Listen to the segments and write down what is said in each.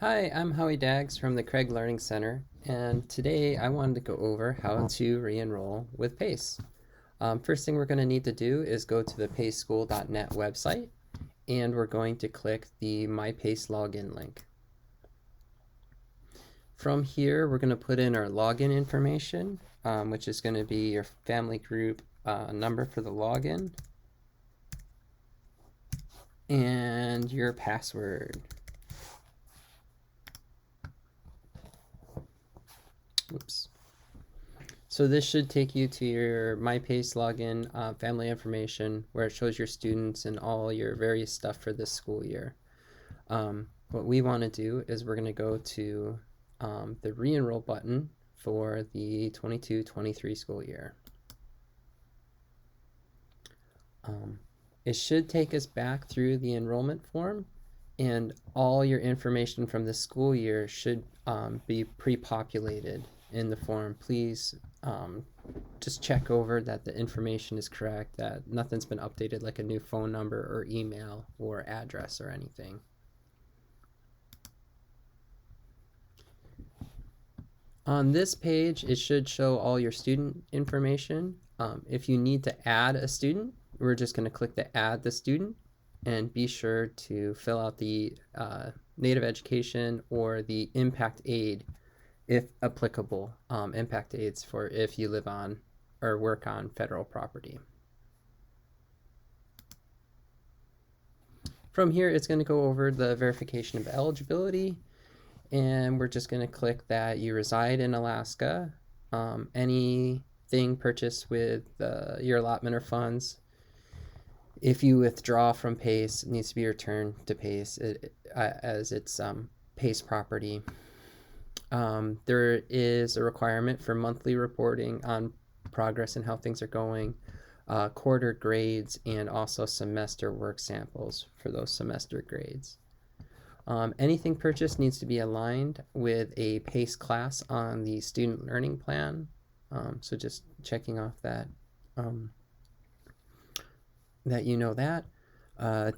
Hi, I'm Howie Daggs from the Craig Learning Center, and today I wanted to go over how to re-enroll with PACE. First thing we're going to need to do is go to the paceschool.net website, and we're going to click the My PACE login link. From here, we're going to put in our login information, which is going to be your family group number for the login, and your password. Oops. So this should take you to your MyPace login, family information, where it shows your students and all your various stuff for this school year. What we want to do is we're going to go to the re-enroll button for the 22-23 school year. It should take us back through the enrollment form, and all your information from the school year should be pre-populated in the form. Please just check over that the information is correct, that nothing's been updated like a new phone number or email or address or anything. On this page, it should show all your student information. If you need to add a student, we're just going to click the Add the Student, and be sure to fill out the Native Education or the Impact Aid, if applicable, impact aids for if you live on or work on federal property. From here, it's going to go over the verification of eligibility, and we're just going to click that you reside in Alaska. Anything purchased with your allotment or funds, if you withdraw from PACE, it needs to be returned to PACE as it's PACE property. There is a requirement for monthly reporting on progress and how things are going, quarter grades, and also semester work samples for those semester grades. Anything purchased needs to be aligned with a PACE class on the student learning plan. So just checking off that, that you know that.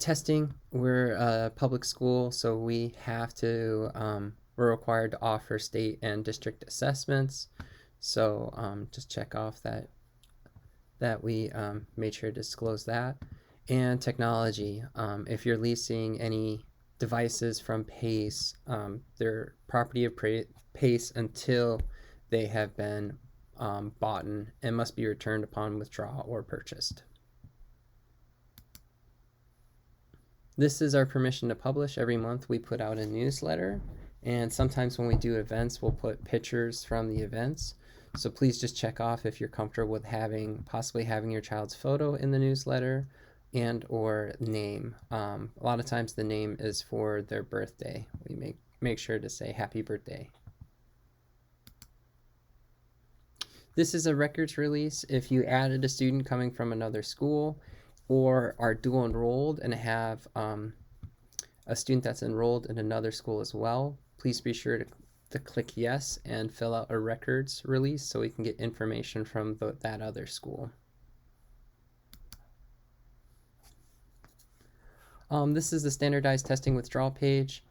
Testing, we're a public school, so we have to, we're required to offer state and district assessments. So just check off that we made sure to disclose that. And technology, if you're leasing any devices from PACE, they're property of PACE until they have been bought and must be returned upon withdrawal or purchased. This is our permission to publish. Every month we put out a newsletter, and sometimes when we do events, we'll put pictures from the events. So please just check off if you're comfortable with possibly having your child's photo in the newsletter and or name. A lot of times the name is for their birthday. We make sure to say happy birthday. This is a records release. If you added a student coming from another school or are dual enrolled and have a student that's enrolled in another school as well, please be sure to click yes and fill out a records release so we can get information from that other school. This is the standardized testing withdrawal page.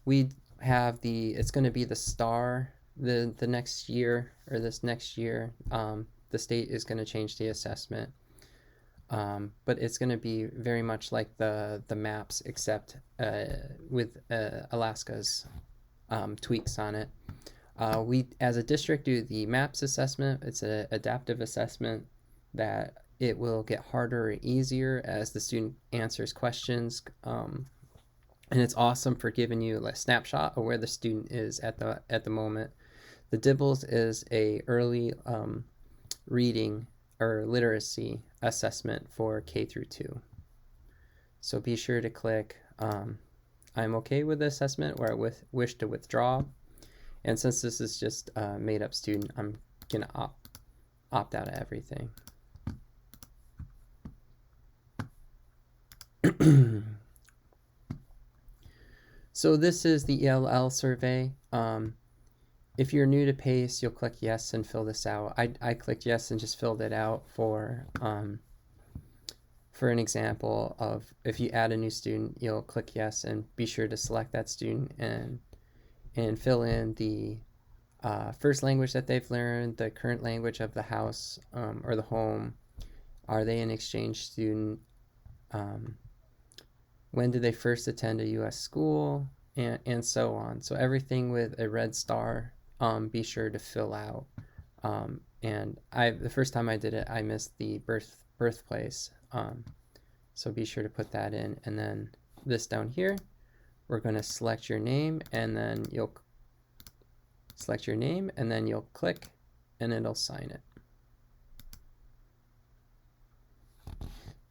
We have it's going to be the STAR the next year, or this next year. The state is going to change the assessment. But it's going to be very much like the maps, except with Alaska's tweaks on it. We, as a district, do the MAPS assessment. It's an adaptive assessment that it will get harder or easier as the student answers questions. And it's awesome for giving you a snapshot of where the student is at the moment. The DIBELS is a early reading or literacy assessment for K through 2. So be sure to click I'm okay with the assessment, or I wish to withdraw. And since this is just a made up student, I'm gonna opt out of everything. So this is the ELL survey. If you're new to PACE, you'll click yes and fill this out. I clicked yes and just filled it out for for an example of if you add a new student, you'll click yes and be sure to select that student and fill in the first language that they've learned, the current language of the house or the home. Are they an exchange student? When did they first attend a U.S. school? And so on. So everything with a red star, be sure to fill out. And the first time I did it, I missed the birthplace. So be sure to put that in. And then this down here, we're going to select your name, and then you'll select your name, and then you'll click, and it'll sign it.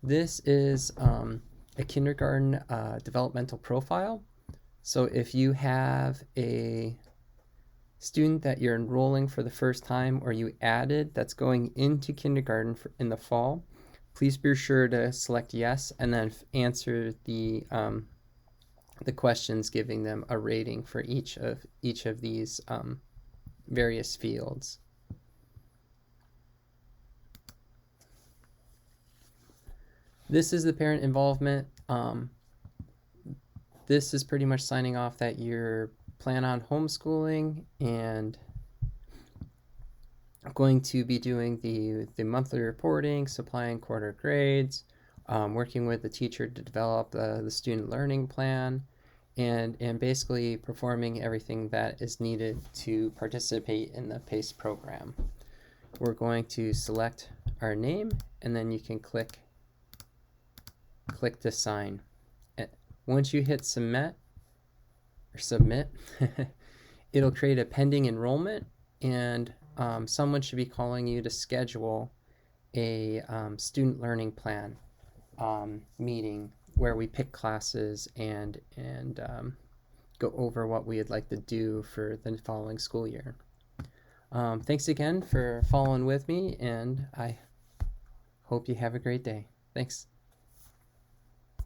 This is a kindergarten developmental profile. So if you have a student that you're enrolling for the first time, or you added that's going into kindergarten in the fall, please be sure to select yes and then answer the questions, giving them a rating for each of these various fields. This is the parent involvement. This is pretty much signing off that you plan on homeschooling and going to be doing the monthly reporting, supplying quarter grades, working with the teacher to develop the student learning plan, and basically performing everything that is needed to participate in the PACE program. We're going to select our name, and then you can click to sign. Once you hit submit, it'll create a pending enrollment, and someone should be calling you to schedule a student learning plan meeting where we pick classes and go over what we'd like to do for the following school year. Thanks again for following with me, and I hope you have a great day. Thanks.